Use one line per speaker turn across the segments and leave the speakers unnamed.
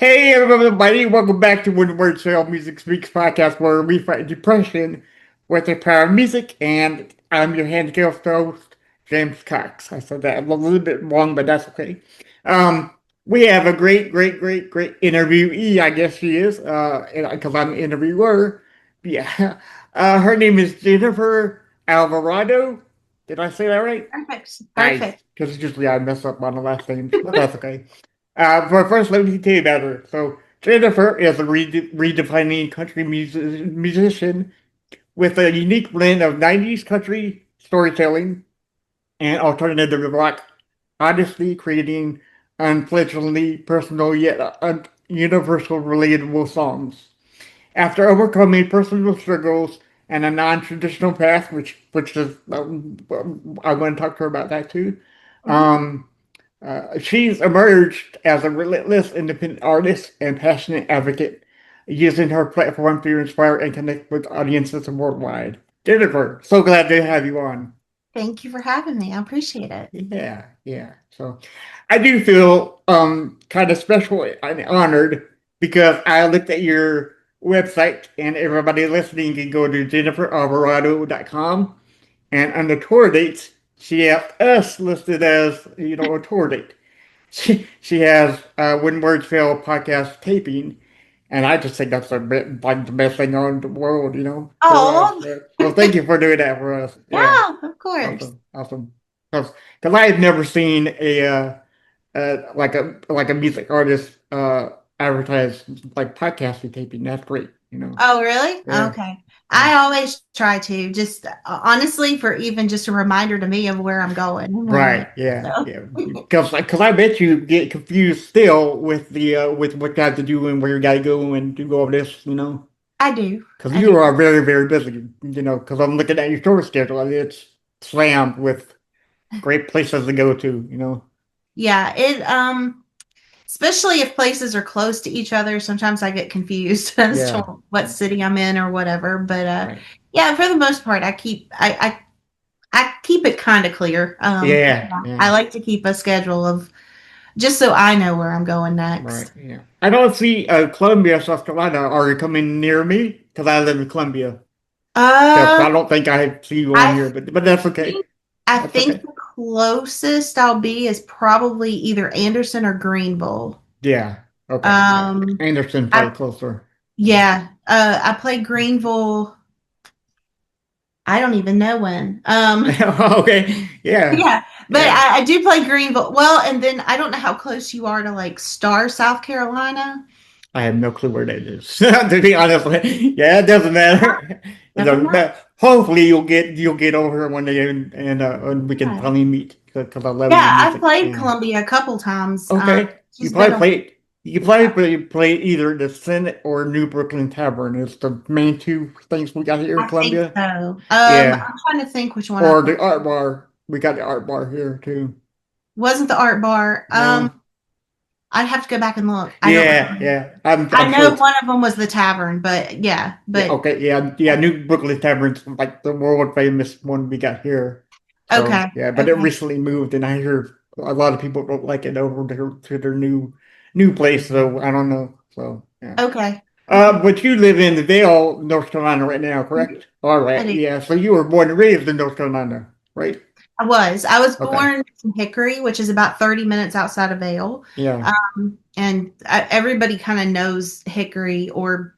Hey everybody, welcome back to When Words Fail Music Speaks podcast where we fight depression with the power of music, and I'm your handcuffed host, James Cox. I said that a little bit wrong, but that's okay. Um, we have a great interviewee, I guess she is, because I'm an interviewer. Yeah. Her name is Jennifer Alvarado. Did I say that right?
Perfect.
Nice,
Perfect.
because usually I mess up on the last names, but that's okay. But first, let me tell you about her. So, Jennifer is a redefining country musician with a unique blend of 90s country storytelling and alternative rock, honestly creating unflinchingly personal yet universal relatable songs. After overcoming personal struggles and a non-traditional path, which is I want to talk to her about that too.
Mhm.
Um, she's emerged as a relentless independent artist and passionate advocate, using her platform to inspire and connect with audiences worldwide. Jennifer, so glad to have you on.
Thank you for having me. I appreciate it.
Yeah. So I do feel kind of special and honored because I looked at your website, and everybody listening can go to jenniferalvarado.com, and under tour dates, she has us listed as, a tour date. She has When Words Fail podcast taping, and I just think that's like the best thing on the world, for us.
Oh,
So thank you for doing that for us. Yeah,
yeah, of course.
awesome. Because I've never seen like a music artist advertise like podcasting taping. That's great.
Oh, really?
Yeah.
Okay.
Yeah.
I always try to just honestly for even just a reminder to me of where I'm going and where I am.
Right. Yeah.
So
Yeah. Because I bet you get confused still with the with what you have to do and where you got to go and do all this.
I do.
Because
I
you
do.
are very busy. Because I'm looking at your tour schedule and it's slammed with great places to go to.
Yeah, it especially if places are close to each other, sometimes I get confused as to
Yeah.
what city I'm in or whatever. But
Right.
yeah, for the most part I keep it kind of clear.
Yeah.
Yeah, I
Yeah.
like to keep a schedule of just so I know where I'm going
Right.
next.
Yeah. I don't see Columbia, South Carolina. Are you coming near me? Because I live in Columbia. Because I
Um,
don't think I see you on
I
here, but that's okay.
think I
That's
think
okay.
the closest I'll be is probably either Anderson or Greenville.
Yeah. Okay. Yeah.
Um,
Anderson probably
I
closer.
yeah, I played Greenville. I don't even know when.
Okay. Yeah.
Yeah, but
Yeah.
I do play Greenville. Well, and then I don't know how close you are to like Star, South Carolina.
I have no clue where that is. To be honest, yeah, it doesn't matter. It
Never
doesn't
mind.
matter. Hopefully, you'll get over here one day, and we can
Yeah.
finally meet because I love your
Yeah, I've
music.
played
Yeah.
Columbia a couple times.
Okay. You
She's been
probably
a
played. You play either the Senate or New Brooklyn Tavern. It's the main two things we got here in
I think
Columbia.
so.
Yeah.
I'm trying to think which one I
Or
played.
the Art Bar. We got the Art Bar here too.
Wasn't the art bar?
No.
I'd have to go back and look. I don't
Yeah.
remember.
Yeah. I'm
I
sure
know
it's.
one of them was the tavern, but yeah,
Yeah,
but
okay, yeah, New Brooklyn Tavern's like the world famous one we got here. So
okay,
yeah, but it
okay,
recently moved, and I hear a lot of people don't like it over to their new place. So I don't know. So yeah.
okay, okay.
But you live in Vale, North Carolina right now,
Mhm.
correct? All
I
right,
do.
yeah. So you were born and raised in North Carolina, right?
I was
Okay,
born in Hickory, which is about 30 minutes outside of Vale.
yeah.
And everybody kind of knows Hickory, or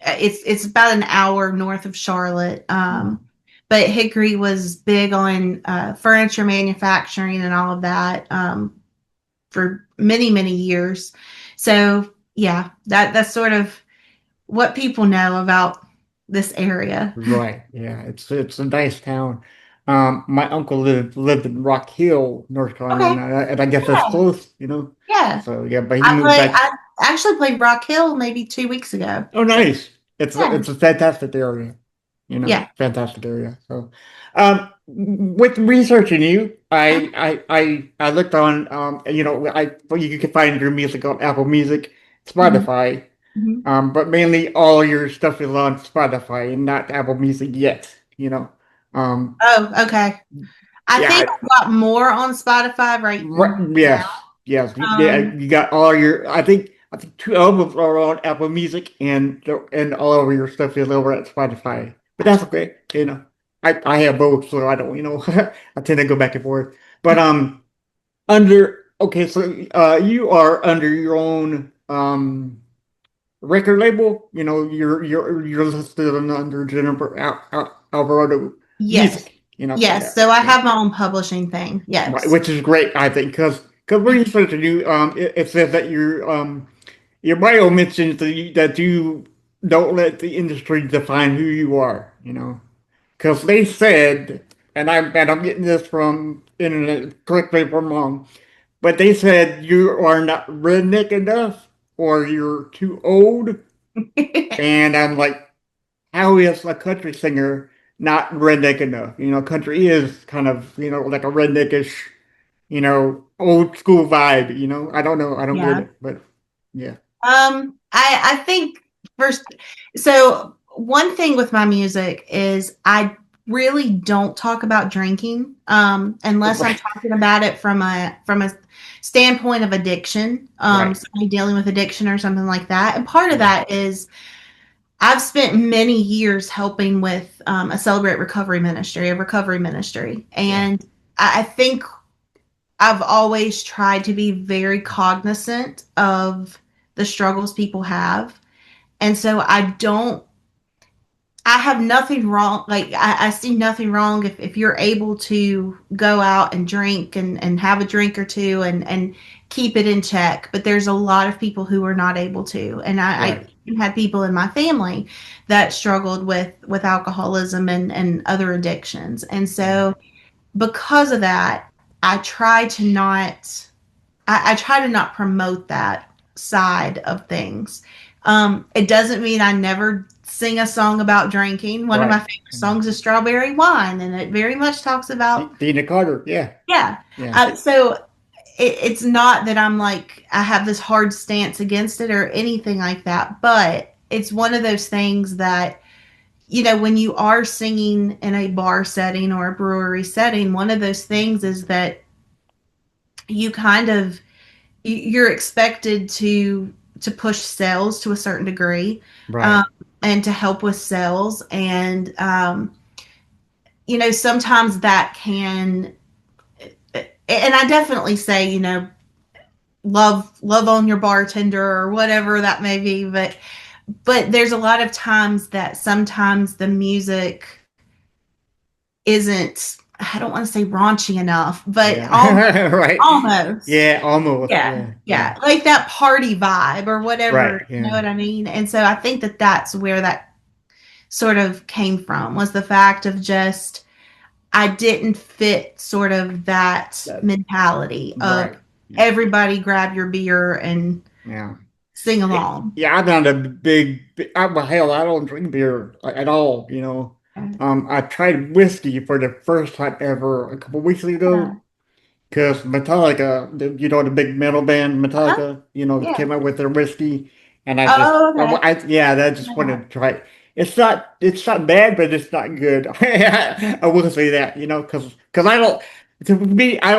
it's about an hour north of Charlotte. But Hickory was big on furniture manufacturing and all of that for many years. So yeah, that's sort of what people know about this area.
Right. Yeah. It's a nice town. My uncle lived in Rock Hill, North
Okay,
Carolina, and I guess that's
yeah,
close.
yeah.
So yeah, but he moved back.
I actually played Rock Hill maybe 2 weeks ago.
Oh,
So
nice. It's
yeah,
it's a fantastic area.
yeah.
Fantastic area. So, with researching you, I looked on, well, you can find your music on Apple Music,
Mhm,
Spotify.
mhm.
But mainly all your stuff is on Spotify and not Apple Music yet. Um,
Oh, okay. I think
yeah,
I've got more on Spotify right
right,
now.
yes, yeah,
Um,
you got all your. I think I think two albums are on Apple Music, and all of your stuff is over at Spotify. But that's okay, you know. I have both, so I don't, I tend to go back and forth. But under okay, so you are under your own record label. You know, you're listed under Jennifer Alvarado
Yes.
Music. You know, yeah,
Yes. So I
yeah.
have my own publishing thing.
Right,
Yes.
which is great, I think, because when you start to do, it says that your bio mentions that you don't let the industry define who you are, you know, because they said, and I'm getting this from internet, correct me if I'm wrong, but they said you are not redneck enough or you're too old, and I'm like, how is a country singer not redneck enough? You know, country is kind of, like a redneckish, old school vibe, I don't know. I don't get
Yeah.
it, but yeah.
I think first, so one thing with my music is I really don't talk about drinking, unless I'm
Right.
talking about it from a standpoint of addiction,
Right.
somebody dealing with addiction or something like that. And part of
Yeah.
that is I've spent many years helping with a Celebrate Recovery ministry, a recovery ministry,
Yeah.
and I think I've always tried to be very cognizant of the struggles people have. And so I have nothing wrong. Like, I see nothing wrong if you're able to go out and drink and have a drink or two and keep it in check. But there's a lot of people who are not able to. And I
Right.
had people in my family that struggled with alcoholism and other addictions. And
Yeah.
so because of that, I try to not I try to not promote that side of things. It doesn't mean I never sing a song about drinking. One of my
Right.
favorite songs is Strawberry Wine, and it very much talks about,
Dina Carter. Yeah.
yeah.
Yeah.
So it's not that I'm like, I have this hard stance against it or anything like that, but it's one of those things that, when you are singing in a bar setting or a brewery setting, one of those things is that you kind of you're expected to push sales to a certain degree, um,
Right.
and to help with sales, and sometimes that can, and I definitely say, love on your bartender or whatever that may be, but there's a lot of times that sometimes the music isn't, I don't want to say raunchy enough, but
Yeah. Right.
almost.
Yeah. Almost.
Yeah,
Yeah. Yeah.
yeah, like that party vibe or whatever,
Right.
you know
Yeah.
what I mean? And so I think that that's where that sort of came from, was the fact of just I didn't fit sort of that
That,
mentality of
right. Yeah.
everybody grab your beer and
Yeah.
sing
Yeah.
along.
Yeah. I'm not a well, hell, I don't drink beer at all, you know. I tried whiskey for the first time ever a couple weeks
Uh,
ago. Because Metallica, the big metal band
uh-huh,
Metallica,
yeah.
came out with their whiskey, and
Oh, okay.
yeah, I just wanted to try it. It's not bad, but it's not good. I will say that, because to me, I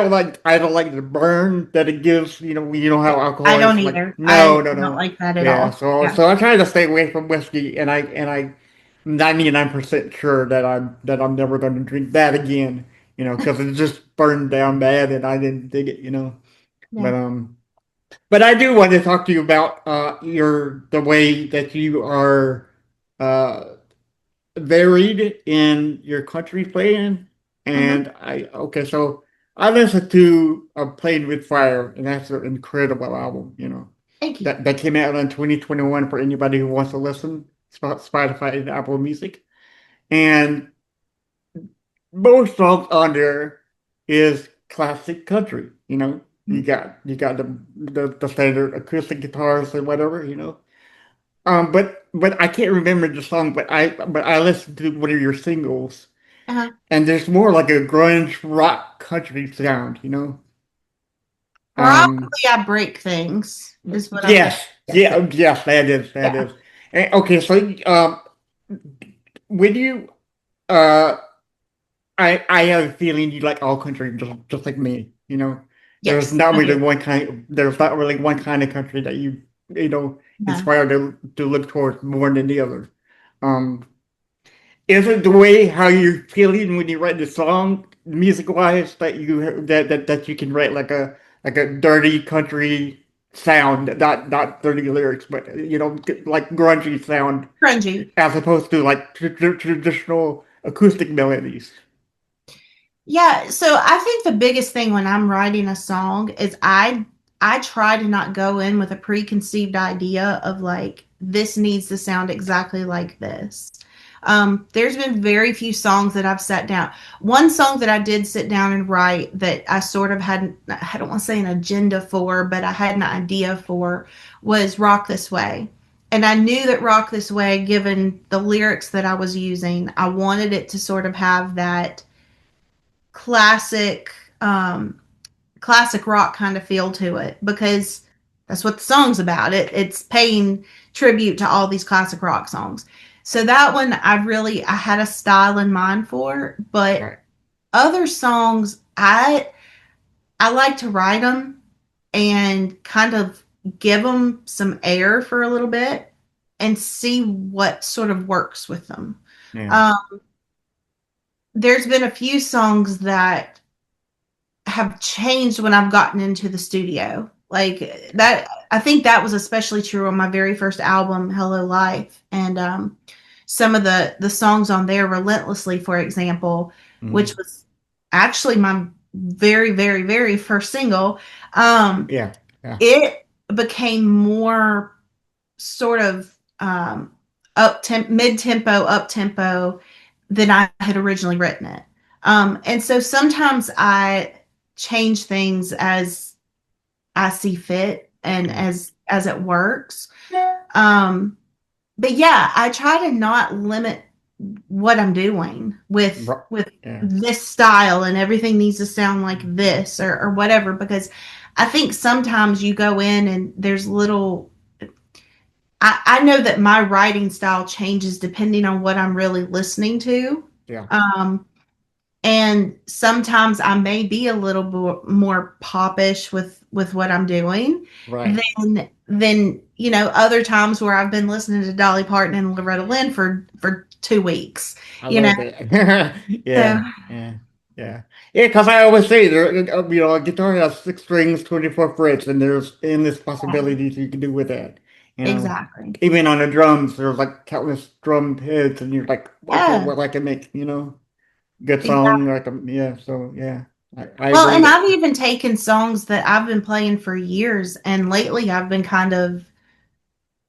don't like the burn that it gives. You know how
Yeah,
alcohol
I don't
is like.
either. I
No, no,
don't
no.
like that at
Yeah,
all.
so
Yeah,
so I try to stay away from whiskey, and I'm 99% sure that I'm never going to drink that again. Because it just burned down bad and I didn't dig it.
yeah.
But but I do want to talk to you about the way that you are uh varied in your country playing.
Hmm.
And okay, so I listened to Playing with Fire, and that's an incredible album.
Thank you.
That came out in 2021 for anybody who wants to listen. Spotify and Apple Music. And most songs on there is classic country. You got the standard acoustic guitars or whatever. But I can't remember the song. But I listened to one of your singles,
Uh-huh.
and there's more like a grunge rock country sound. Um,
Probably I break things is what I'm
yes,
guessing.
yes, that is that
Yeah.
is. And, okay, so when you uh I have a feeling you like all country just like me. There's
Yes,
not
I
really
do.
one kind of country that you
Yeah.
inspired to look towards more than the other. Um, is it the way how you're feeling when you write the song, music wise, that you can write like a dirty country sound, not dirty lyrics, but like grungy sound,
Cringy.
as opposed to like traditional acoustic melodies?
Yeah, so I think the biggest thing when I'm writing a song is I try to not go in with a preconceived idea of like this needs to sound exactly like this. There's been very few songs that I've sat down. One song that I did sit down and write that I sort of had, I don't want to say an agenda for, but I had an idea for was Rock This Way. And I knew that Rock This Way, given the lyrics that I was using, I wanted it to sort of have that classic classic rock kind of feel to it because that's what the song's about. It's paying tribute to all these classic rock songs. So that one I had a style in mind for, but
Right.
other songs I like to write them and kind of give them some air for a little bit and see what sort of works with them.
Yeah.
Um, there's been a few songs that have changed when I've gotten into the studio. Like that, I think that was especially true on my very first album, Hello Life, and some of the songs on there, Relentlessly, for example, which
Mhm.
was actually my very, very, very first single.
Yeah. Yeah.
It became more sort of mid tempo, up tempo than I had originally written it. And so sometimes I change things as I see fit and
Yeah.
as it works. Um, but yeah, I try to not limit what I'm doing with
Yeah.
this style and everything needs to sound like this or whatever because I think sometimes you go in and there's little I know that my writing style changes depending on what I'm really listening to.
Yeah.
Um, and sometimes I may be a little more popish with what I'm doing
Right.
than other times where I've been listening to Dolly Parton and Loretta Lynn for 2 weeks.
I
You know,
love that.
so
Yeah, yeah, yeah, yeah. Because I always say a guitar has six strings, 24 frets, and there's endless possibilities you can do with that. You know,
exactly.
even on the drums, there's like countless drum heads, and you're like, okay,
Yeah,
well, I can make good song.
exactly.
Yeah. So yeah, I
Well,
agree
and
that.
I've even taken songs that I've been playing for years, and lately I've been kind of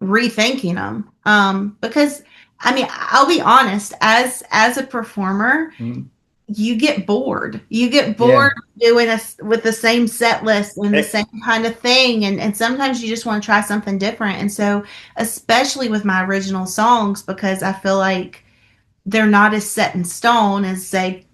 rethinking them. Because I mean, I'll be honest, as a performer,
Mhm.
you get bored. You get bored
Yeah.
doing with the same set list and the
Eh,
same kind of thing, and sometimes you just want to try something different. And so, especially with my original songs, because I feel like they're not as set in stone as say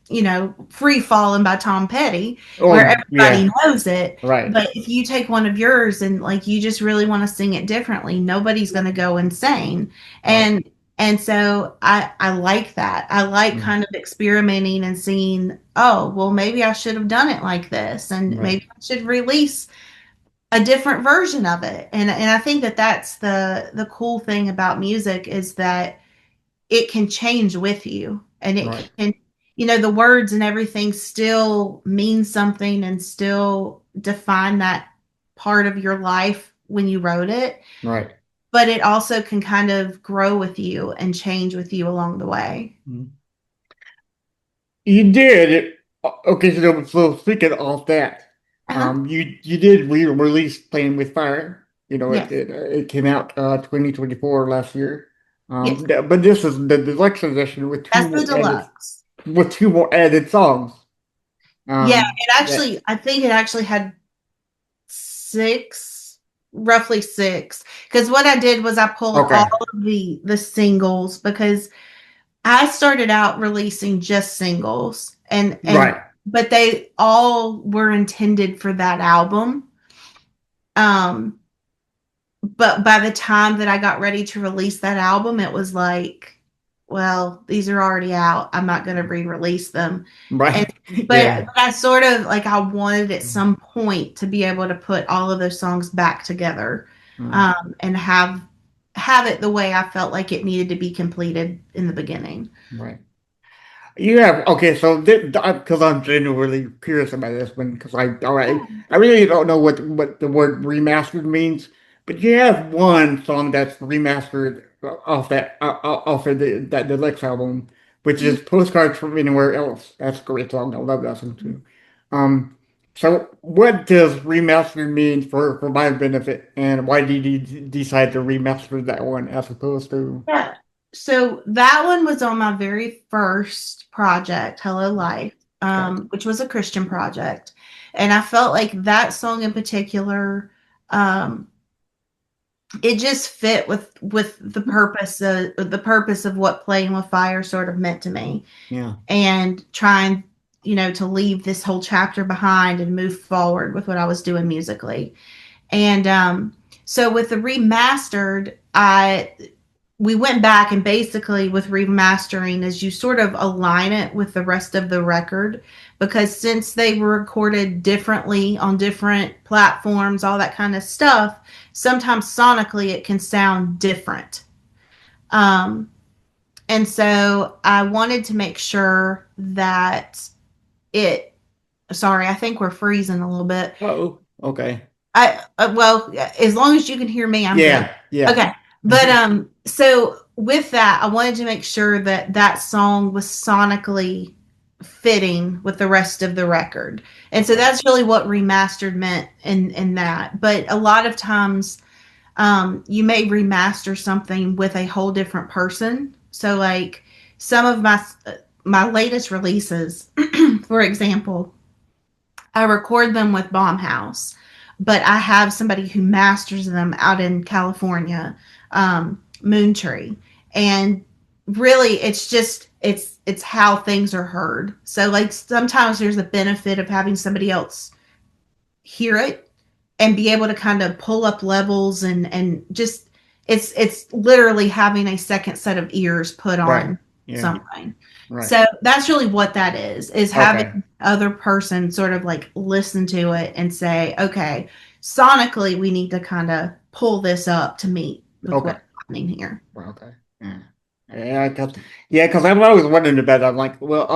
Free Falling by Tom Petty, where
oh
everybody
yeah.
knows it.
Right.
But if you take one of yours and like you just really want to sing it differently, nobody's going to go insane.
Right.
And so I like that. I like
Mm,
kind of experimenting and seeing, oh, well, maybe I should have done it like this, and
right.
maybe I should release a different version of it. And I think that that's the cool thing about music is that it can change with you and it
Right.
can the words and everything still mean something and still define that part of your life when you wrote it,
Right.
but it also can kind of grow with you and change with you along the way.
Mm. You did. Okay, so speaking of that,
Uh-huh.
you did re-release Playing with Fire.
Yes.
It came out 2024 last year.
Yes.
But this is the deluxe edition with
That's the deluxe.
two more added songs.
Yeah, it
That
actually I think it actually had six, roughly six, because what I did was I pulled all
okay,
of the singles because I started out releasing just singles and
right,
but they all were intended for that album. Um but by the time that I got ready to release that album, it was like, well, these are already out. I'm not going to re-release them. And
right,
but
yeah,
I sort of like I wanted at some point to be able to put all of those songs back together.
Mm,
and have it the way I felt like it needed to be completed in the beginning.
right. You have okay, so because I'm genuinely curious about this one because I really don't know what the word remastered means, but you have one song that's remastered off of that deluxe album, which is "Postcards from Anywhere Else." That's a great song. I love that song too. Um, so what does remastered mean for my benefit, and why did you decide to remaster that one as opposed to
Yeah. So that one was on my very first project, Hello Life,
okay?
which was a Christian project. And I felt like that song in particular, um, it just fit with the purpose of what playing with fire sort of meant to me,
Yeah.
and trying, to leave this whole chapter behind and move forward with what I was doing musically. And so with the remastered, I we went back, and basically with remastering is you sort of align it with the rest of the record, because since they were recorded differently on different platforms, all that kind of stuff, sometimes sonically it can sound different. um, and so I wanted to make sure that it sorry, I think we're freezing a little bit.
Oh, okay.
Well, as long as you can hear me, I'm good.
Yeah, yeah.
Okay. But so with that, I wanted to make sure that that song was sonically fitting with the rest of the record. And so
Okay.
that's really what remastered meant in that. But a lot of times you may remaster something with a whole different person. So like some of my latest releases, for example, I record them with Baumhouse, but I have somebody who masters them out in California, Moontree, and really, it's how things are heard. So like sometimes there's a benefit of having somebody else hear it and be able to kind of pull up levels, and just it's literally having a second set of ears put
Right.
on
Yeah.
something.
Right.
So that's really what that is having
Okay.
other person sort of like listen to it and say, okay, sonically we need to kind of pull this up to meet with
Okay.
what's happening here.
Well, okay. Yeah. Yeah, because I've always wondered about that. I'm like, well,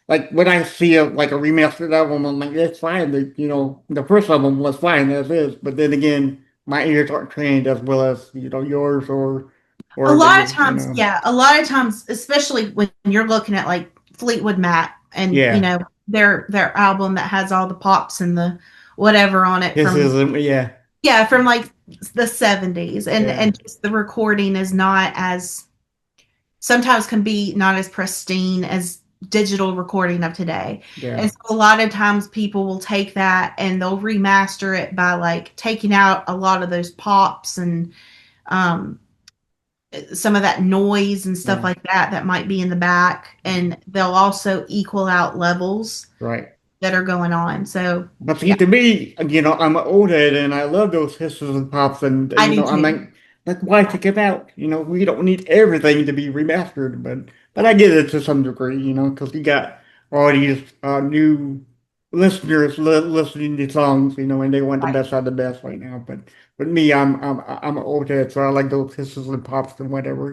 like when I see a remastered album, I'm like, it's fine. The first album was fine as is, but then again, my ears aren't trained as well as yours
A
or
lot of
the
times, yeah, a lot of times, especially when you're looking at like Fleetwood Mac and
yeah.
their album that has all the pops and the whatever on it
This
from,
is yeah.
yeah, from like the 70s,
Yeah.
and just the recording is not as, sometimes can be not as pristine as digital recording of today. And
Yeah.
so a lot of times people will take that and they'll remaster it by like taking out a lot of those pops and um some of that noise and stuff
Yeah.
like that might be in the back, and they'll also equal out levels
Right.
that are going on. So
But see,
yeah,
to me, I'm an old head and I love those hisses and pops and
I do
I'm
too.
like why take it out? We don't need everything to be remastered, but I get it to some degree, because you got all these new listeners listening to songs, and they want the
Right.
best out of the best right now. But me, I'm an old head, so I like those hisses and pops and whatever.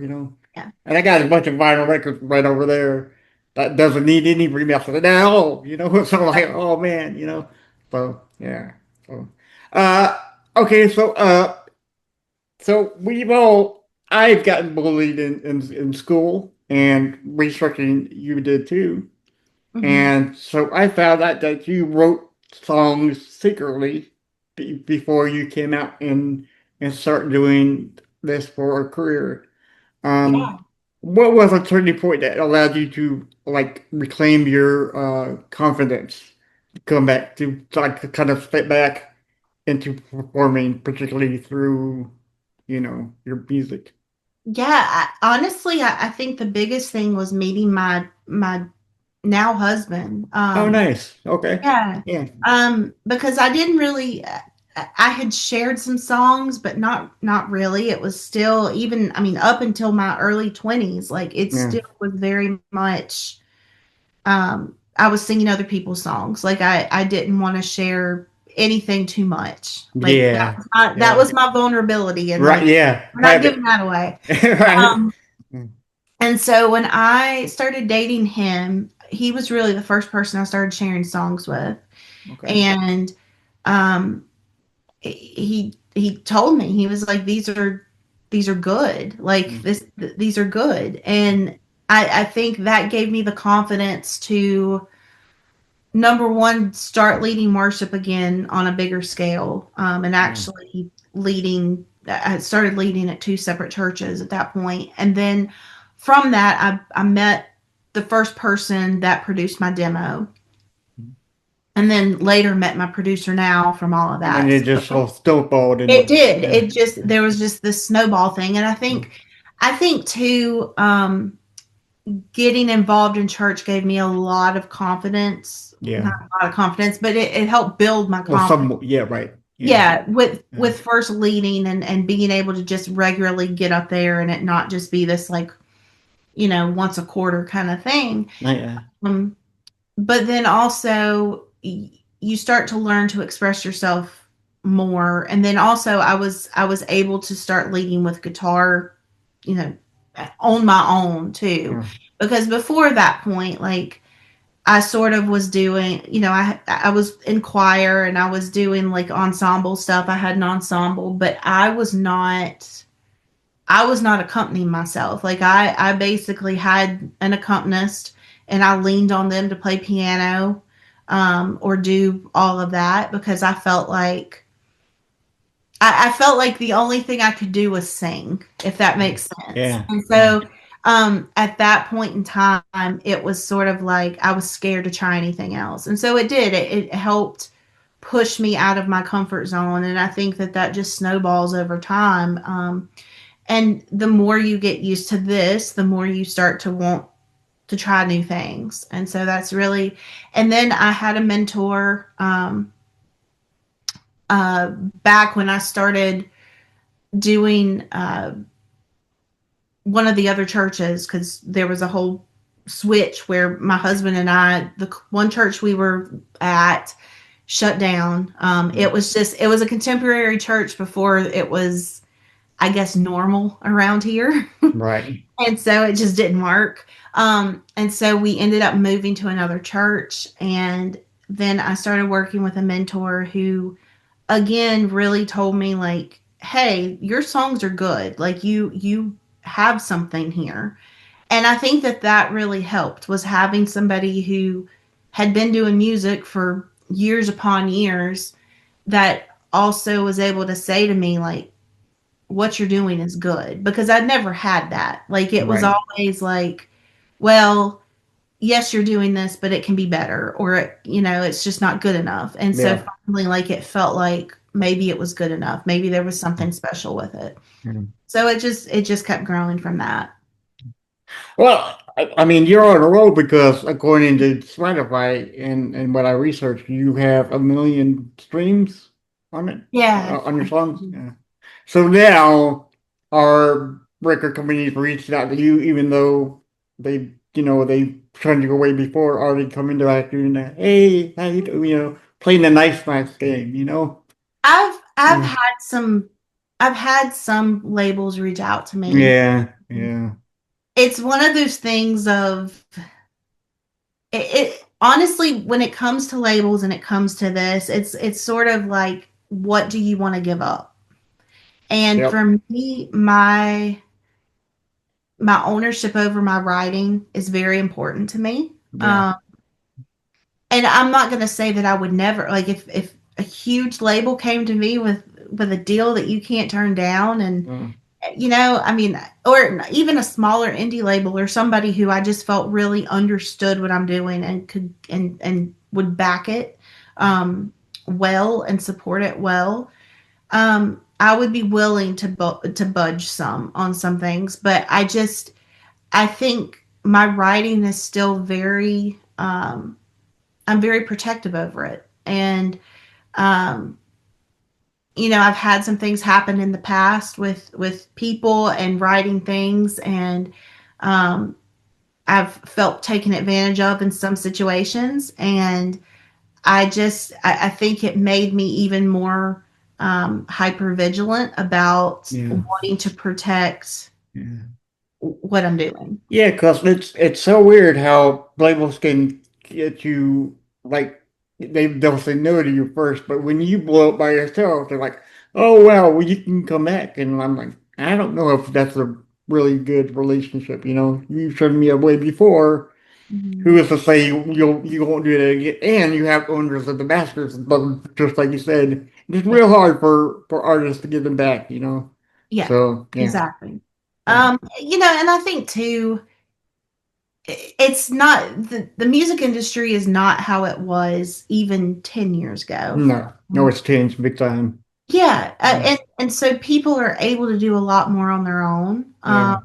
Yeah.
And I got a bunch of vinyl records right over there that doesn't need any remastering at all. So I'm like, oh man. So yeah. So uh okay, so I've gotten bullied in school and researching you did too.
Hmm.
And so I found out that you wrote songs secretly before you came out and start doing this for a career. Um,
Yeah.
what was a turning point that allowed you to like reclaim your confidence, come back to like kind of step back into performing, particularly through, your music?
Yeah, honestly, I think the biggest thing was meeting my now husband.
Oh, nice. Okay.
Yeah.
Yeah.
Because I didn't really, I had shared some songs, but not really. It was still, even, I mean, up until my early 20s, like it
Yeah.
still was very much, I was singing other people's songs. Like I didn't want to share anything too much. Like
Yeah.
that
Yeah.
was my vulnerability, and
Right.
like
Yeah.
we're not
Have
giving
it.
that away.
Right.
Um,
Mm,
and so when I started dating him, he was really the first person I started sharing songs with,
okay.
and um, he told me, he was like, these are good, like
Mm,
these are good, and I think that gave me the confidence to, number one, start leading worship again on a bigger scale, and
mm,
actually leading. I started leading at two separate churches at that point, and then from that, I met the first person that produced my demo,
mm.
and then later met my producer now from all of
And then
that.
it just
So
all snowballed
it
and
did.
yeah.
It just,
Yeah.
there was just this snowball thing, and
Mm,
I think too. Getting involved in church gave me a lot of confidence. Not
yeah.
a lot of confidence, but it helped build my
Well,
confidence.
some. Yeah. Right. Yeah.
Yeah,
Yeah.
with first leading and being able to just regularly get up there and it not just be this like, once a quarter kind of thing.
Yeah.
Um, but then also you start to learn to express yourself more, and then also I was able to start leading with guitar, you know on my own too,
Yeah.
because before that point, like, I sort of was doing, I was in choir and I was doing like ensemble stuff. I had an ensemble, but I was not accompanying myself. Like, I basically had an accompanist and I leaned on them to play piano, or do all of that, because I felt like the only thing I could do was sing, if that
Mm.
makes sense.
Yeah.
And
Yeah.
so, at that point in time, it was sort of like I was scared to try anything else. And so it did. It helped push me out of my comfort zone. And I think that just snowballs over time. And the more you get used to this, the more you start to want to try new things. And so that's really, and then I had a mentor, back when I started doing, one of the other churches, because there was a whole switch where my husband and I, the one church we were at, shut down.
Mm.
It was a contemporary church before it was, I guess, normal around here.
Right.
And so it just didn't work. And so we ended up moving to another church. And then I started working with a mentor who, again, really told me, like, hey, your songs are good. Like, you have something here. And I think that really helped, was having somebody who had been doing music for years upon years, that also was able to say to me, like, what you're doing is good, because I'd never had that. Like, it was
Right.
always like, well, yes, you're doing this, but it can be better, or it's just not good enough. And so
Yeah.
finally, like, it felt like maybe it was good enough. Maybe there was something special with it.
Mm.
So it just kept growing from that.
Well, I mean, you're on a roll because according to Spotify and what I researched, you have 1 million streams on it,
Yeah.
on your songs. Yeah. So now our record companies reached out to you, even though they turned you away before, already coming to like doing that. Hey, how you do? Playing the nice game.
I've
Yeah.
had some labels reach out to me.
Yeah. Yeah.
It's one of those things of it honestly, when it comes to labels and it comes to this, it's sort of like, what do you want to give up? And
Yep.
for me, my ownership over my writing is very important to me.
Yeah.
Um, and I'm not going to say that I would never, like, if a huge label came to me with a deal that you can't turn down, and
Mm.
I mean, or even a smaller indie label, or somebody who I just felt really understood what I'm doing and could and would back it, well, and support it well, I would be willing to budge some on some things. But I think my writing is still very, I'm very protective over it. And um, I've had some things happen in the past with people and writing things, and um, I've felt taken advantage of in some situations, and I think it made me even more hyper vigilant about
Yeah.
wanting to protect
Yeah.
what I'm doing.
Yeah, because it's so weird how labels can get you like they'll say no to you first, but when you blow up by yourself, they're like, "Oh well, you can come back." And I'm like, I don't know if that's a really good relationship. You know, you showed me a way before. Who
Mhm.
is to say you won't do that again? And you have owners of the masters, but just like you said, it's
Yeah,
real hard for artists to get them back. You know,
yeah,
so yeah,
exactly.
yeah.
And I think too, it's not the music industry is not how it was even 10 years ago.
No, no, it's changed big time.
Yeah,
Yeah,
and so people are able to do a lot more on their own.
yeah,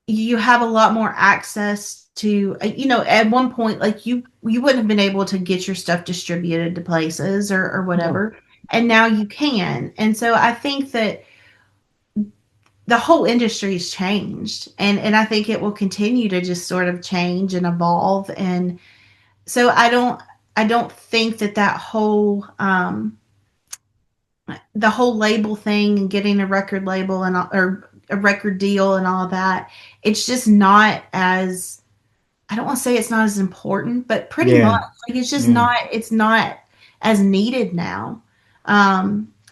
You have a lot more access to, at one point, like you wouldn't have been able to get your stuff distributed to places or
no,
whatever, and now you can. And so I think that the whole industry's changed, and I think it will continue to just sort of change and evolve. And so I don't think that whole the whole label thing and getting a record label or a record deal and all of that, it's just not as, I don't want to say it's not as important, but pretty much
yeah,
like
yeah,
it's not as needed now.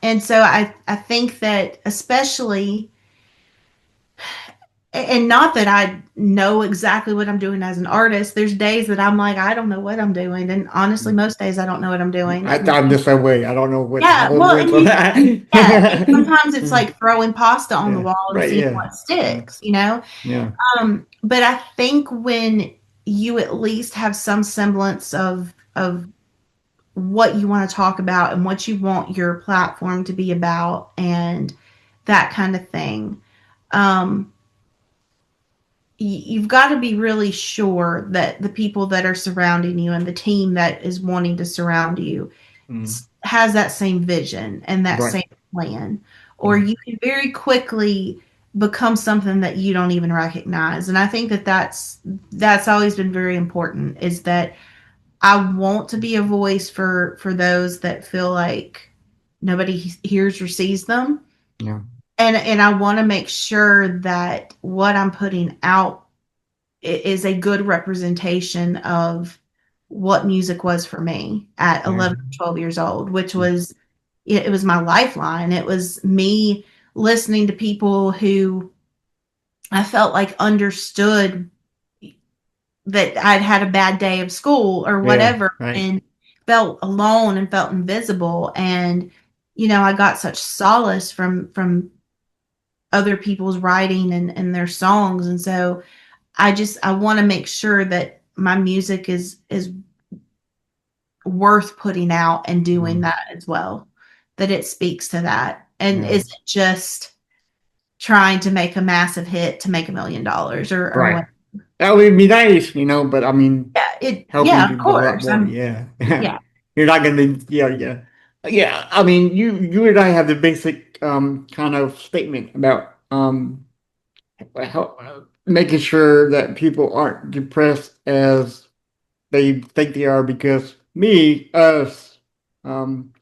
And so I think that especially, and not that I know exactly what I'm doing as an artist. There's days that I'm like, I don't know what I'm doing. And honestly, most days I don't know what I'm doing.
I'm the same way. I don't know what
Yeah,
how it
well,
went on that.
and sometimes it's like throwing pasta on the
Yeah,
wall and
right.
seeing
Yeah,
what
yeah,
sticks.
yeah,
But I think when you at least have some semblance of what you want to talk about and what you want your platform to be about and that kind of thing, um, you've got to be really sure that the people that are surrounding you and the team that is wanting to surround you
mm,
has that same vision and that
right.
same plan, or
Yeah,
you can very quickly become something that you don't even recognize. And I think that's always been very important, is that I want to be a voice for those that feel like nobody hears or sees them.
yeah,
And I want to make sure that what I'm putting out is a good representation of what music was for me at
yeah,
11 or 12 years old, which was, it was my lifeline. It was me listening to people who I felt like understood that I'd had a bad day of school or
yeah,
whatever,
right.
and felt alone and felt invisible. And I got such solace from other people's writing and their songs. And so I want to make sure that my music is worth putting out and doing
Mm,
that as well, that it speaks to that and
yeah,
isn't just trying to make a massive hit to make $1 million or
right.
what.
That would be nice, but I mean, helping
Yeah, of
people a lot
course.
more. Yeah,
Yeah,
you're not gonna. Yeah, yeah, yeah. I mean, you and I have the basic kind of statement about how, making sure that people aren't depressed as they think they are because us, um,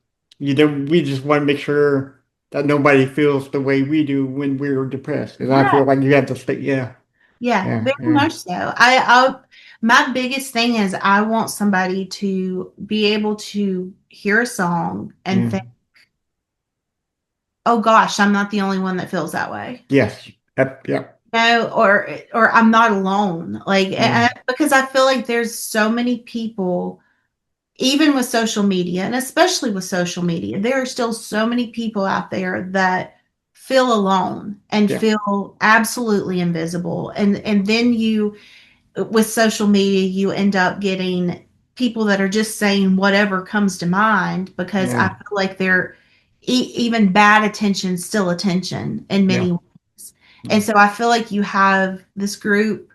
we just want to make sure that nobody feels the way we do when we're depressed. And I
right.
feel like you have to stay, yeah,
Yeah,
yeah,
very
yeah,
much so. I my biggest thing is I want somebody to be able to hear a song and
yeah,
think, "Oh gosh, I'm not the only one that feels that way."
yes, yep, yep,
No, or I'm not alone. Like,
yeah,
because I feel like there's so many people, even with social media, and especially with social media, there are still so many people out there that feel alone and
yeah,
feel absolutely invisible. And then with social media, you end up getting people that are just saying whatever comes to mind, because I
yeah,
feel like they're even bad attention still attention in
yeah,
many ways. And so I feel like you have this group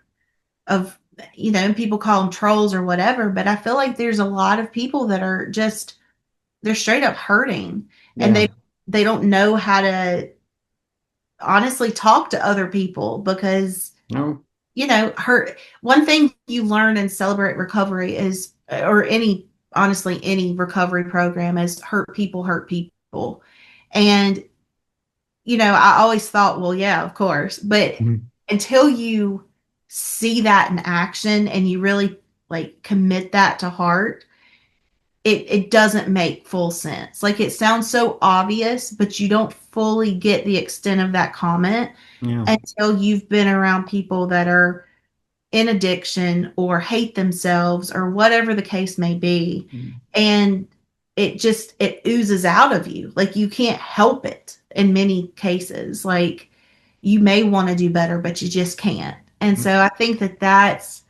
of, and people call them trolls or whatever, but I feel like there's a lot of people that are just, they're straight up hurting, and
yeah,
they don't know how to honestly talk to other people because
no,
hurt. One thing you learn in Celebrate Recovery is, or any honestly any recovery program is hurt people hurt people. And I always thought, well, yeah, of course. But
Mhm.
until you see that in action and you really like commit that to heart, it doesn't make full sense. Like it sounds so obvious, but you don't fully get the extent of that comment
Yeah.
until you've been around people that are in addiction or hate themselves or whatever the case may be.
Mhm.
And it oozes out of you. Like you can't help it in many cases. Like you may want to do better, but you just can't. And so I think that that's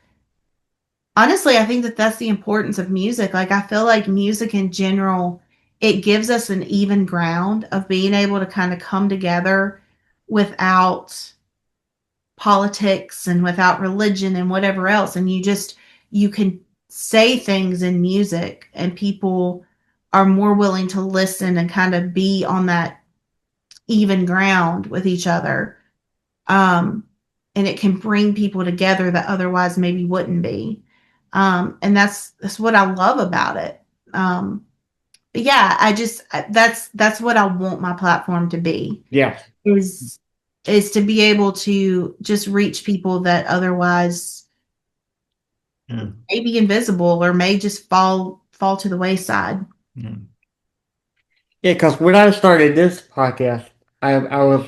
honestly, I think that that's the importance of music. Like I feel like music in general, it gives us an even ground of being able to kind of come together without politics and without religion and whatever else. And you can say things in music and people are more willing to listen and kind of be on that even ground with each other. Um, and it can bring people together that otherwise maybe wouldn't be. And that's what I love about it. But yeah, that's what I want my platform to be
Yeah.
is is to be able to just reach people that otherwise
Yeah.
may be invisible or may just fall to the wayside.
Yeah. Yeah, because when I started this podcast, I was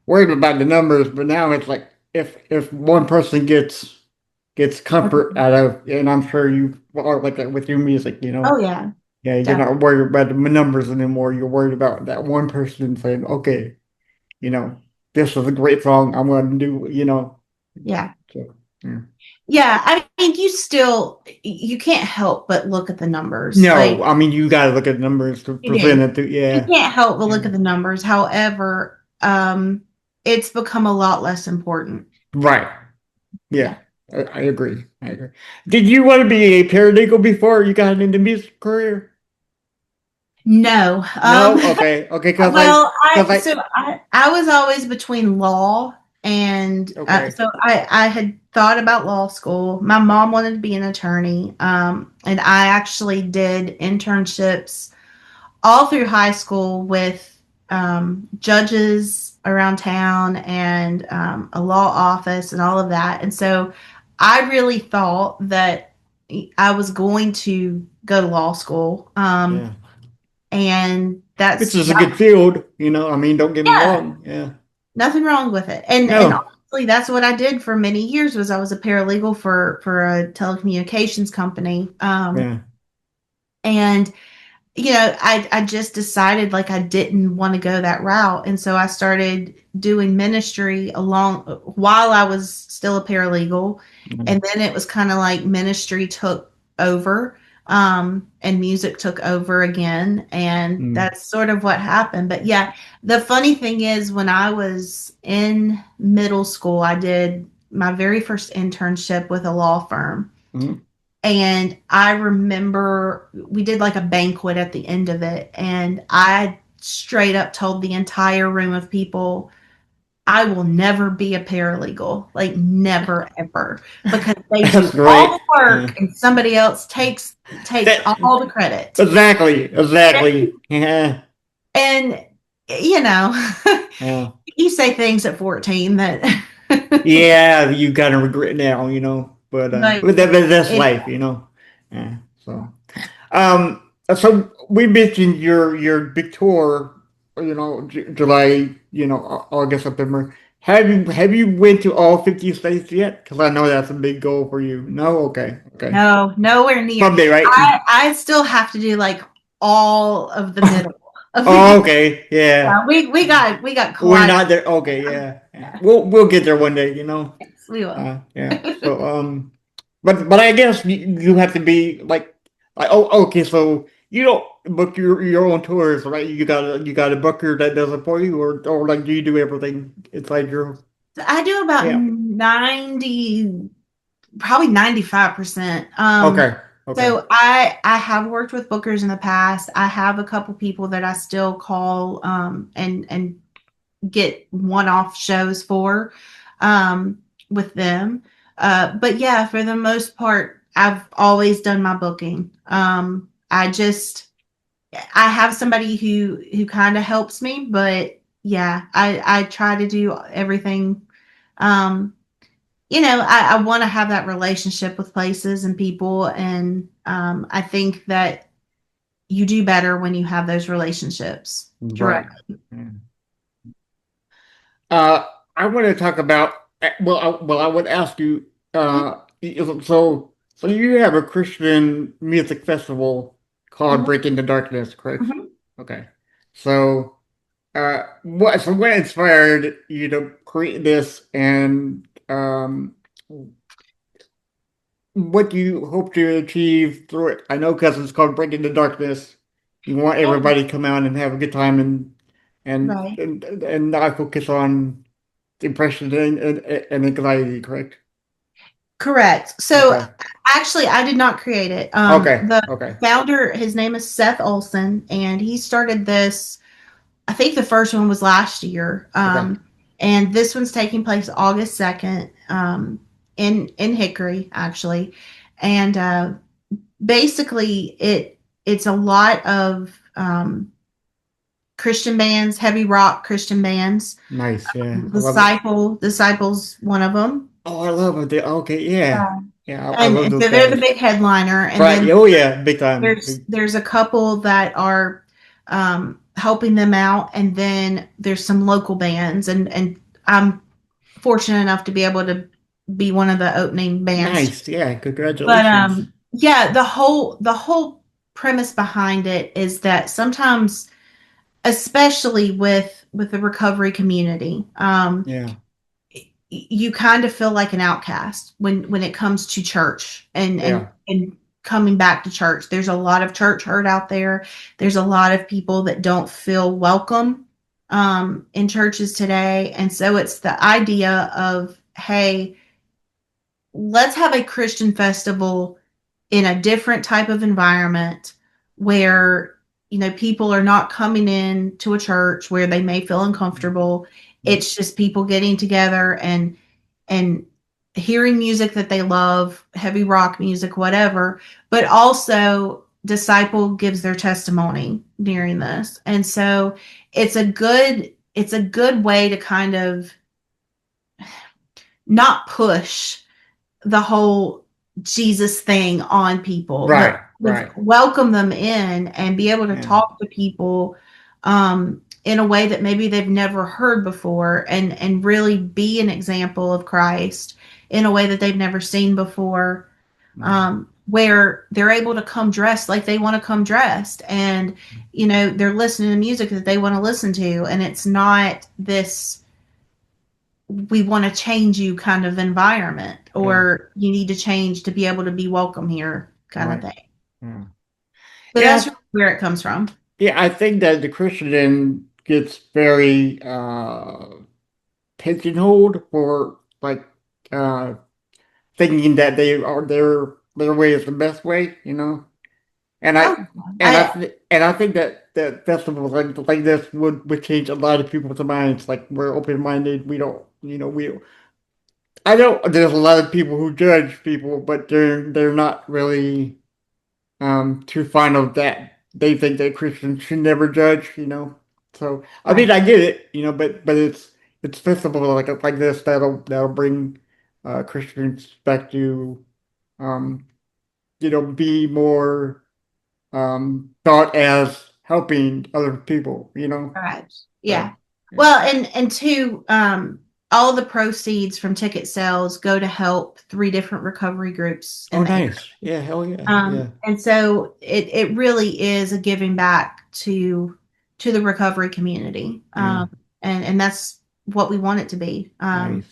worried about the numbers, but now it's like if one person gets comfort out of, and I'm sure you are like that with your music,
Oh yeah,
yeah, you're not
definitely.
worried about the numbers anymore. You're worried about that one person saying, okay, you know, this is a great song. I'm going to do,
Yeah.
so yeah.
Yeah, I mean you can't help but look at the numbers.
No,
Like
I mean you got to look at numbers to
you
present
do.
it to,
You
yeah,
can't help but look
yeah,
at the numbers. However, it's become a lot less important.
right, yeah.
Yeah.
I agree. I agree. Did you want to be a paralegal before you got into music career?
No.
No? Okay. Okay.
Well,
Cause I,
I was always between law and
okay.
so I had thought about law school. My mom wanted to be an attorney, and I actually did internships all through high school with judges around town and a law office and all of that. And so I really thought that I was going to go to law school,
Yeah.
and
Which is a good field, I mean, don't get me
yeah,
wrong. Yeah.
nothing wrong with it. And
No.
honestly, that's what I did for many years was I was a paralegal for a telecommunications company.
Yeah.
And I just decided like I didn't want to go that route. And so I started doing ministry along while I was still a paralegal.
Mm.
And then it was kind of like ministry took over, and music took over again. And
Mm.
that's sort of what happened. But yeah, the funny thing is when I was in middle school, I did my very first internship with a law firm.
Mm.
And I remember we did like a banquet at the end of it. And I straight up told the entire room of people, I will never be a paralegal. Like, never, ever. Because they
That's
do all
great.
the
Yeah.
work and somebody else takes
That
all the credit.
exactly. Exactly. Yeah.
And, you know,
Yeah.
you say things at 14 that,
Yeah, you kind of regret now, but
like,
but that's
it,
life. Yeah. So we mentioned your big tour, July, August, September. Have you went to all 50 states yet? Because I know that's a big goal for you. No, okay, okay.
no, nowhere near.
Someday, right?
I still have to do like all of the middle of the
Oh,
year.
okay, yeah.
We got
We're
quite
not there. Okay, yeah, yeah. We'll get there one day.
we will.
Yeah. So but I guess you have to be like oh okay, so you don't book your own tours, right? You got a booker that does it for you, or like do you do everything inside your
I do about
yeah.
90, probably 95%.
Okay. Okay.
So I have worked with bookers in the past. I have a couple people that I still call and get one-off shows for with them. But yeah, for the most part, I've always done my booking. I just I have somebody who kind of helps me, but yeah, I try to do everything. Um, I want to have that relationship with places and people, and I think that you do better when you have those relationships
Right.
directly.
Yeah. Uh, I want to talk about. I would ask you. So you have a Christian music festival called
Mhm.
Breaking the Darkness, correct?
Mhm.
Okay. So, what inspired you to create this, and what do you hope to achieve through it? I know because it's called Breaking the Darkness. You want
Yeah,
everybody to come out and have a good time and
right.
and, and not focus on depression and anxiety, correct?
Correct. So
Okay.
actually, I did not create it.
Okay.
The
Okay.
founder, his name is Seth Olson, and he started this. I think the first one was last year.
Okay.
And this one's taking place August 2nd, in Hickory, actually. And basically it's a lot of Christian bands, heavy rock Christian bands.
Nice. Yeah. I love it.
Disciples, one of them.
Oh, I love it. Okay. Yeah.
Yeah.
Yeah. I love
And
those
so they're the
guys.
big headliner, and
Right.
then
Oh, yeah. Big time. Big.
there's a couple that are helping them out, and then there's some local bands, and I'm fortunate enough to be able to be one of the opening bands.
Nice. Yeah.
But
Congratulations.
yeah, the whole premise behind it is that sometimes, especially with the recovery community,
Yeah.
you kind of feel like an outcast when it comes to church and
Yeah.
and coming back to church. There's a lot of church hurt out there. There's a lot of people that don't feel welcome in churches today, and so it's the idea of, hey, let's have a Christian festival in a different type of environment where people are not coming in to a church where they may feel uncomfortable. It's just people getting together and hearing music that they love, heavy rock music, whatever, but also disciple gives their testimony during this. And so it's a good way to kind of not push the whole Jesus thing on people,
Right.
but
Right.
welcome them in and be able to
Yeah.
talk to people in a way that maybe they've never heard before, and really be an example of Christ in a way that they've never seen before,
Yeah.
where they're able to come dressed like they want to come dressed, and they're listening to music that they want to listen to, and it's not this we want to change you kind of environment,
Yeah.
or you need to change to be able to be welcome here kind of
Right.
thing.
Yeah.
So that's
Yeah.
really where it comes from.
Yeah. I think that the Christian gets very pigeonholed for like uh thinking that they are their way is the best way, you know. And
Oh, I
I think that festivals like this would change a lot of people's minds. Like we're open minded. We don't, we. I know there's a lot of people who judge people, but they're not really too fond of that. They think that Christians should never judge, you know. So I mean,
right,
I get it, but it's festivals like this that'll bring Christians back to um be more thought as helping other people, you know.
right,
So
yeah.
yeah.
Well, and two, all the proceeds from ticket sales go to help three different recovery groups
Oh,
in the area.
nice. Yeah, hell yeah, yeah,
And so it really is a giving back to the recovery community,
yeah.
and that's what we want it to be.
Nice.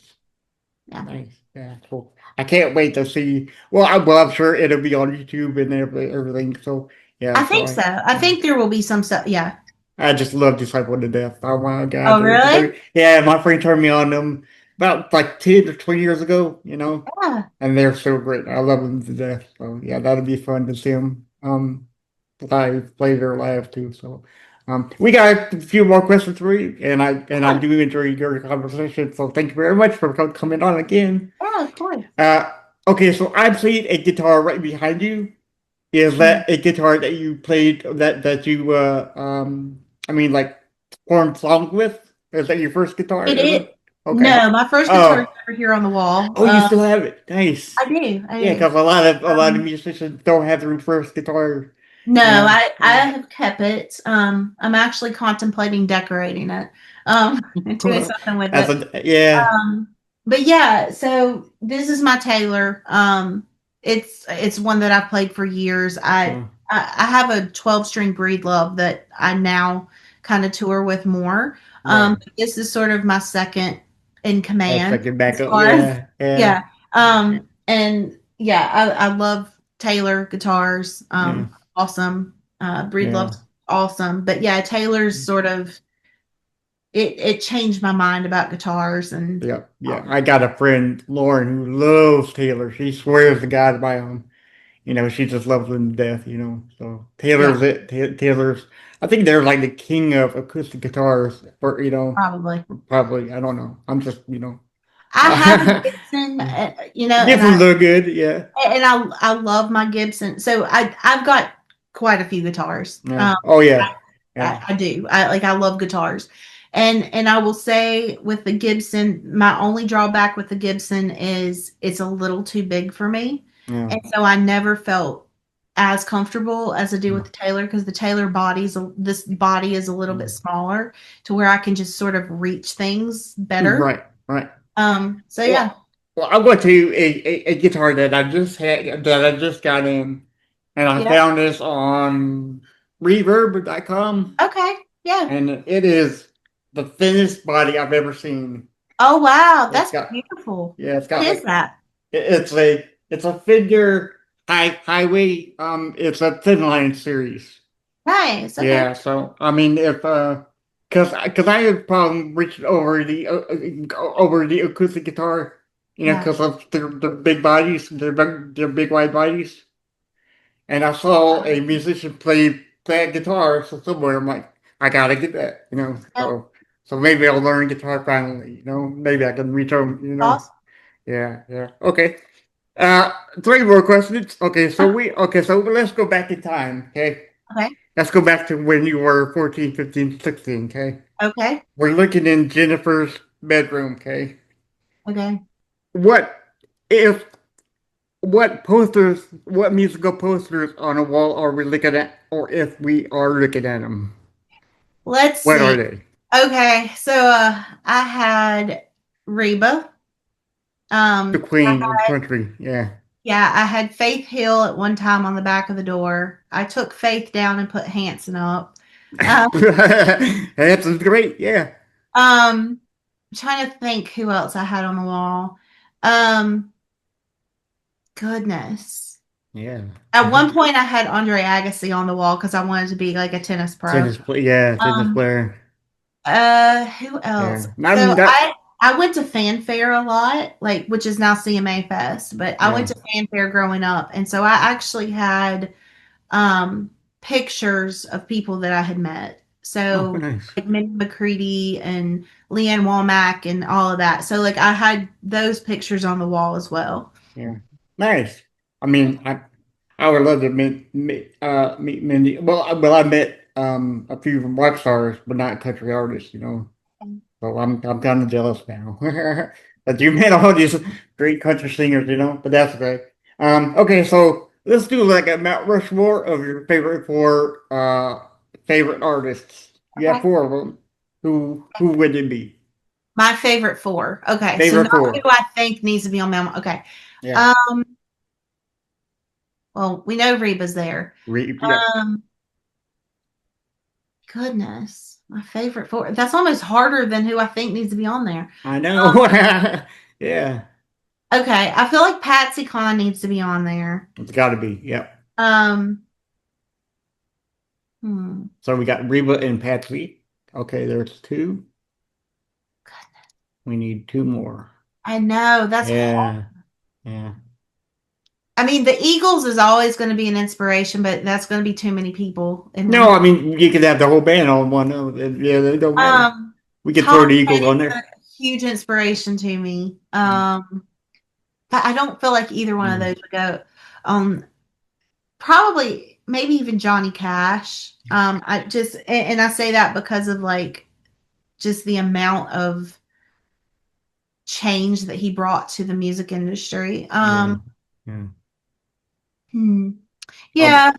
Yeah.
Nice. Yeah, cool. I can't wait to see. I'm sure it'll be on YouTube and everything. So yeah,
I think so. I
yeah.
think there will be some stuff. Yeah.
I just love Disciple to death. Oh my God.
Oh, really?
Yeah, my friend turned me on them about like 10 or 20 years ago,
Yeah.
and they're so great. I love them to death. So yeah, that'll be fun to see them play their live too. So we got a few more questions for you, and I
Yeah.
do enjoy your conversation. So thank you very much for coming on again.
Yeah, of course.
Uh, okay, so I'm playing a guitar right behind you. Is
Mm.
that a guitar that you played that you I mean like formed songs with? Is that your first guitar
It is.
ever? Okay.
No, my first guitar is
Oh,
over here on the wall.
oh, you still have it. Nice.
I do. I
Yeah,
do.
because a lot of
Um,
musicians don't have their first guitar.
no,
You know.
I have kept it. I'm actually contemplating decorating it. And doing something with
That's
it.
a yeah.
But yeah, so this is my Taylor. It's one that I played for years.
Yeah.
I have a 12 string breed love that I now kind of tour with more.
Right.
But this is sort of my second in
That's
command
like your
as
backup.
far as
Yeah. Yeah.
yeah. And yeah, I love Taylor guitars.
Yeah.
Awesome. Breed
Yeah.
love's awesome. But yeah, Taylor's sort of it changed my mind about guitars and
Yeah. Yeah.
um,
I got a friend, Lauren, who loves Taylor. She swears to God by him. She just loves them to death, So
yeah,
Taylor's it. Taylor's, I think they're like the king of acoustic guitars, or
probably.
probably. I don't know. I'm just.
I have a Gibson,
Gibsons look good. Yeah.
and I love my Gibson. So I've got quite a few guitars.
Yeah. Oh, yeah.
I,
Yeah.
I do. I love guitars. And I will say with the Gibson, my only drawback with the Gibson is it's a little too big for me.
Yeah.
And so I never felt as comfortable as I do with
Yeah.
the Taylor because the Taylor this body is a little bit
Yeah.
smaller to where I can just sort of reach things better.
Right. Right.
So yeah.
Well, I'm going to you a guitar that I just got in, and I
Yeah.
found this on Reverb.com,
Okay. Yeah.
and it is the thinnest body I've ever seen.
Oh wow,
It's
that's
got
beautiful.
yeah, it's
What
got
is
like
that?
it's a figure highway. It's a thin line series.
Nice. Okay.
Yeah, so I mean, if because I have problem reaching over the acoustic guitar,
Yeah.
because of the big bodies, their big wide bodies, and I saw a musician play a guitar, so somewhere I'm like, I gotta get that.
Yep.
So maybe I'll learn guitar finally. Maybe I can reach over.
Awesome.
Yeah, yeah. Okay. Uh, three more questions. Okay, so let's go back in time. Okay.
Okay.
Let's go back to when you were 14, 15, 16, okay?
Okay.
We're looking in Jennifer's bedroom, okay?
Okay.
What if what musical posters on a wall are we looking at, or if we are looking at them?
Let's
What are
see.
they?
Okay. So I had Reba.
The Queen of Country, yeah.
Yeah, I had Faith Hill at one time on the back of the door. I took Faith down and put Hanson up. Uh,
That's great, yeah.
um trying to think who else I had on the wall. Um Goodness.
Yeah.
At one point I had Andre Agassi on the wall because I wanted to be like a tennis pro.
Tennis
Um
player.
who else?
Yeah. Not
So
that,
I went to Fanfare a lot, like which is now CMA Fest, but I went
yeah.
to Fanfare growing up, and so I actually had um pictures of people that I had met.
Oh,
So
nice.
like Minnie McCready and Leanne Womack and all of that. So like I had those pictures on the wall as well.
Yeah. Nice. I mean, I would love to meet Mindy. I met a few from rock stars, but not country artists. So I'm kind of jealous now that you met all these great country singers. But that's okay. Okay, so let's do like a Mount Rushmore of your favorite artists. You have
Okay.
four of them. Who would it be?
My favorite four. Okay. So
Favorite
not who
four.
I think needs to be on Mount. Okay.
Yeah.
Um, well, we know Reba's there.
Yeah.
Um, Goodness, my favorite four. That's almost harder than who I think needs to be on there.
I know. Yeah.
Okay, I feel like Patsy Cline needs to be on there.
It's got to be. Yep.
Um, hmm.
So we got Reba and Patsy. Okay, there's two. We need two more.
I know that's hard.
Yeah. Yeah.
I mean, the Eagles is always going to be an inspiration, but that's going to be too many people in
No,
one.
I mean you could have the whole band on one. Yeah, it don't matter.
Um,
We could throw
Tom
the Eagles on
Petty's a
there.
huge inspiration to me. But I don't feel like either one of
Mm.
those would go on. probably maybe even Johnny Cash. I just and I say that because of like just the amount of change that he brought to the music industry.
Yeah. Yeah.
Hmm,
Okay.
yeah,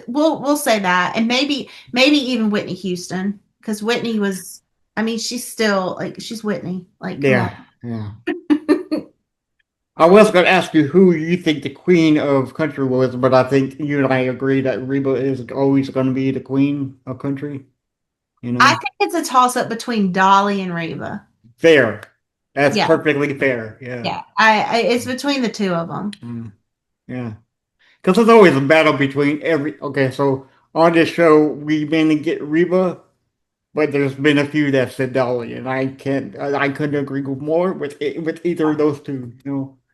we'll say that, and maybe even Whitney Houston, because Whitney was. I mean, she's still like she's Whitney. Like, come on.
Yeah. Yeah. I was going to ask you who you think the queen of country was, but I think you and I agree that Reba is always going to be the queen of country. You
I
know,
think it's a toss up between Dolly and Reba.
fair. That's
Yeah,
perfectly fair. Yeah.
yeah. It's between the two of them.
Mm. Yeah. Because there's always a battle between every. Okay, so on this show, we mainly get Reba, but there's been a few that said Dolly, and I couldn't agree with more with either of those two.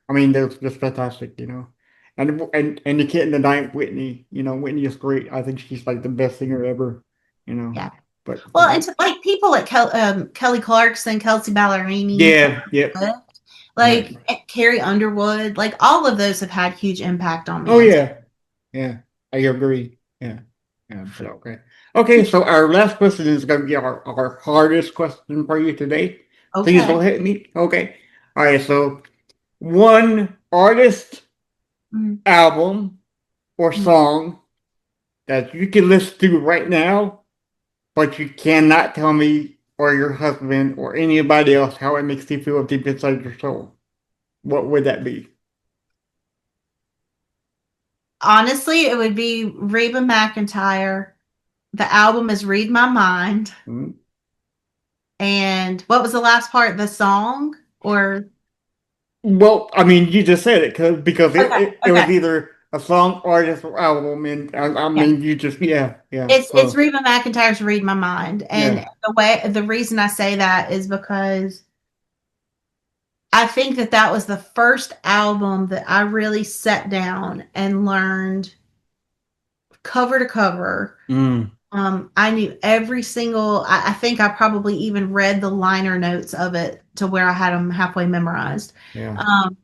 I mean, they're just fantastic. And you can't deny Whitney. Whitney is great. I think she's like the best singer ever. You know,
Yeah.
but
Well, and to, like people like Kelly Clarkson, Kelsey Ballerini, Taylor
yeah, yep,
Swift,
right.
like Carrie Underwood, like all of those have had huge impact on
Oh
me. And
yeah, yeah, I agree. Yeah, yeah. So okay, okay. So our last question is going to be our hardest question for you today. Please
okay.
don't hit me. Okay. All right. So one artist,
Mm,
album, or
mm.
song that you can listen to right now, but you cannot tell me or your husband or anybody else how it makes you feel deep inside your soul. What would that be?
Honestly, it would be Reba McEntire. The album is Read My Mind.
Hmm?
And what was the last part? The song? Or
Well, I mean, you just said it because it,
okay,
it, it was
okay.
either a song, artist, or album, and I
Yeah.
mean, you just yeah.
It's
So
Reba McEntire's Read My Mind. And
yeah,
the reason I say that is because I think that that was the first album that I really sat down and learned cover to cover.
mm,
I knew every single. I think I probably even read the liner notes of it to where I had them halfway memorized.
yeah,
Um,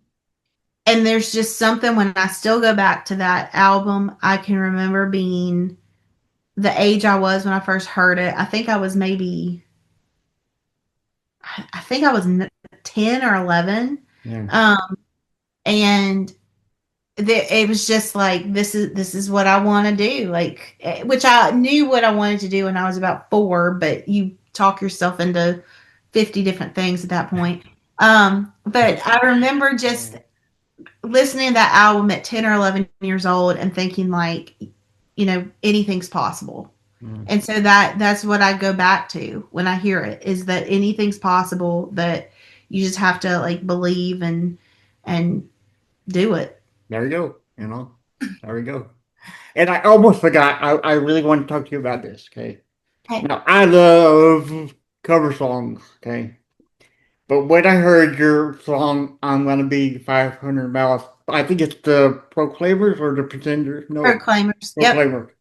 and there's just something when I still go back to that album, I can remember being the age I was when I first heard it. I think I was 10 or 11.
yeah,
Um, and it was just like this is what I want to do, like which I knew what I wanted to do when I was about 4, but you talk yourself into 50 different things at that point. But I remember just listening to that album at 10 or 11 years old and thinking like, anything's possible.
mm.
And so that's what I go back to when I hear it, is that anything's possible, that you just have to like believe and do it.
There you go. There we go. And I almost forgot. I really want to talk to you about this. Okay.
Okay.
Now I love cover songs. Okay. But when I heard your song, I'm gonna be 500 miles. I think it's the Proclaimers or the Pretenders. No,
Proclaimers. Yep.
Proclaimers.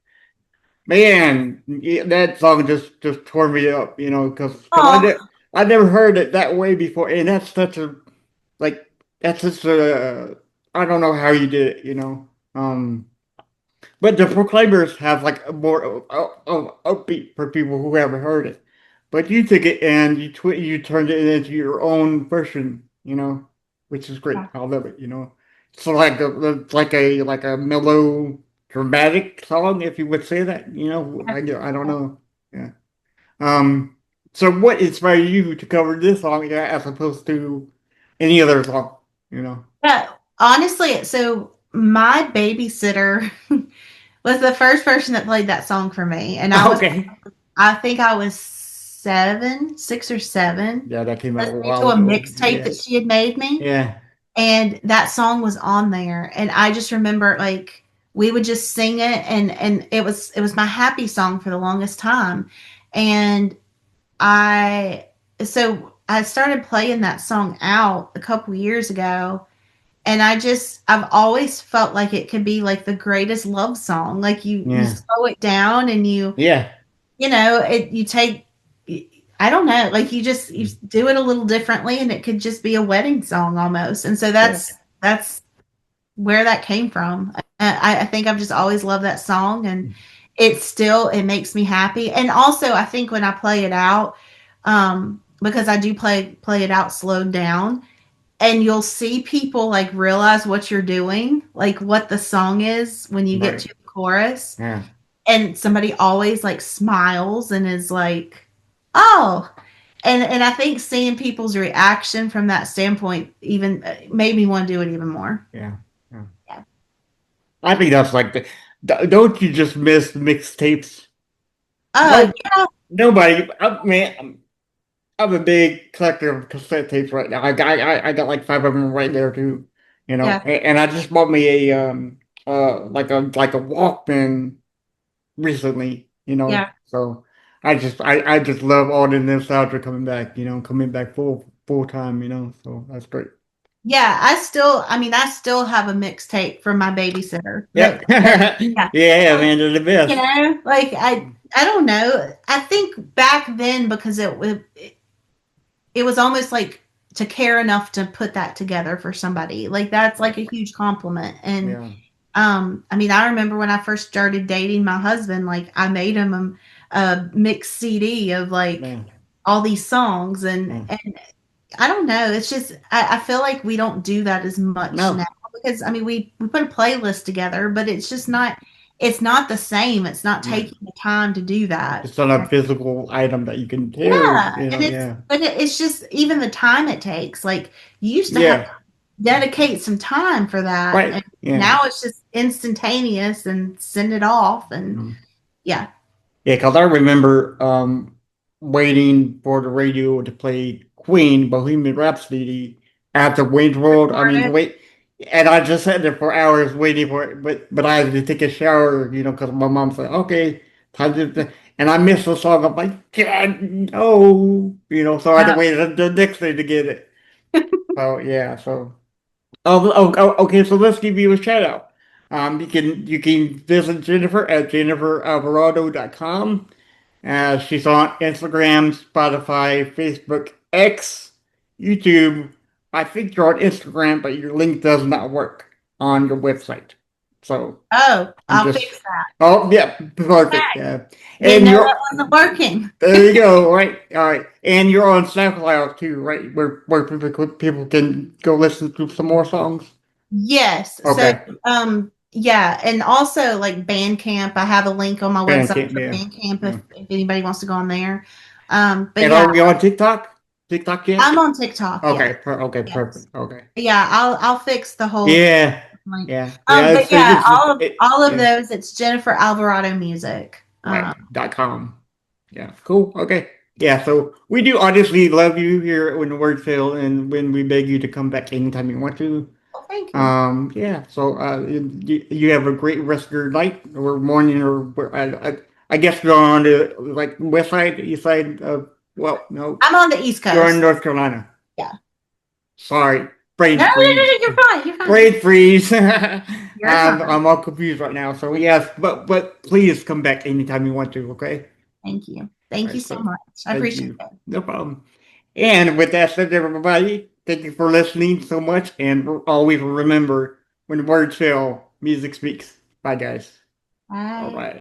Man, yeah, that song just tore me up, because
Oh,
I never heard it that way before, and like that's such a I don't know how you did it, but the Proclaimers have like a more upbeat for people who haven't heard it, but you took it and you turned it into your own version, which is great. I love it, It's like a mellow dramatic song, if you would say that. I don't know. Yeah. Um. So, what inspired you to cover this song, yeah, as opposed to any other song? You know.
yeah. Honestly, so my babysitter was the first person that played that song for me, and
Okay.
I think I was 7, 6 or 7,
Yeah, that came out a
listening to
while
a
ago.
mixtape
Yeah.
that she had made me,
Yeah.
and that song was on there, and I just remember like we would just sing it, and it was my happy song for the longest time, and I so I started playing that song out a couple years ago, and I've always felt like it could be like the greatest love song. Like you
Yeah.
slow it down and
Yeah.
you take, I don't know, like you do it a little differently, and it could just be a wedding song almost. And so
Yeah.
that's where that came from. I think I've just always loved that song, and it makes me happy. And also, I think when I play it out, because I do play it out slowed down, and you'll see people like realize what you're doing, like what the song is when you get
Right.
to the chorus,
Yeah.
and somebody always like smiles and is like, "Oh." And I think seeing people's reaction from that standpoint even made me want to do it even more.
Yeah. Yeah.
Yeah.
I think that's like don't you just miss mixtapes?
Oh,
No, nobody. Man, I'm a big collector of cassette tapes right now. I got like five of them right there too. You know,
yeah,
and I just bought me a like a Walkman recently. You know,
yeah.
so I just love all the nostalgia coming back. You know, coming back full time. You know, so that's great.
Yeah, I mean, I still have a mixtape from my babysitter.
Yep.
Yeah.
Yeah,
So,
man, they're the
you
best.
know, like I don't know. I think back then because it was almost like to care enough to put that together for somebody. Like that's like
Right.
a huge compliment. And
Yeah.
I mean, I remember when I first started dating my husband, like I made him a mixed CD of like
Man.
all these songs,
Yeah.
and I don't know. It's just I feel like we don't do that as much now
No.
because I mean we put a playlist together, but it's not the same. It's not
Right.
taking the time to do that.
It's not a physical item that you can carry.
Yeah,
You
and
know. Yeah.
it's just even the time it takes. Like you used to have to
Yeah.
dedicate some time for that,
Right.
and
Yeah.
now it's just instantaneous and send it off, and
Mhm.
yeah.
Yeah, because I remember waiting for the radio to play Queen, Bohemian Rhapsody after Wayne's World. I mean, wait, and I just sat there for hours waiting for it, but I had to take a shower, you know, because my mom said, "Okay, time to," and I missed the song. I'm like, God, no, you know, so I had to
Yeah.
wait the next day to get it. So yeah, so. Okay. So let's give you a shout out. You can visit Jennifer at jenniferalvarado.com. She's on Instagram, Spotify, Facebook, X, YouTube. I think you're on Instagram, but your link does not work on your website. So
Oh,
I'm
I'll
just,
fix that.
oh yeah, perfect.
Okay.
Yeah,
Didn't
and
know
you're
that wasn't working.
there. You go. Right. All right. And you're on SoundCloud too, right? Where people can go listen to some more songs.
Yes. So,
Okay.
yeah, and also like Bandcamp. I have a link on my website
Bandcamp.
for
Yeah.
Bandcamp
Yeah.
if anybody wants to go on there. But
And
yeah,
are we on TikTok? TikTok yet?
I'm on TikTok. Yes,
Okay,
yes,
perfect. Okay.
yeah. I'll fix the whole
Yeah,
link.
yeah.
But yeah, all of
Yeah,
those. It's Jennifer Alvarado music.
right. .com. Yeah, cool. Okay. Yeah, so we do honestly love you here when the word fail and when we beg you to come back anytime you want to.
Well, thank you.
Yeah. So you have a great rest of your night or morning I guess you're on the like west side, east side of well, no,
I'm on the East
you're in
Coast.
North Carolina.
Yeah.
Sorry,
No,
brain
no, no,
freeze.
no. You're fine. You're fine.
Brain freeze.
You're fine.
I'm all confused right now. So yes, but please come back anytime you want to. Okay.
Thank you.
All
Thank you
right.
so
So
much. I
thank
appreciate
you.
it.
No problem. And with that said, everybody, thank you for listening so much. And always remember, when words fail, music speaks. Bye, guys. All
Bye.
right.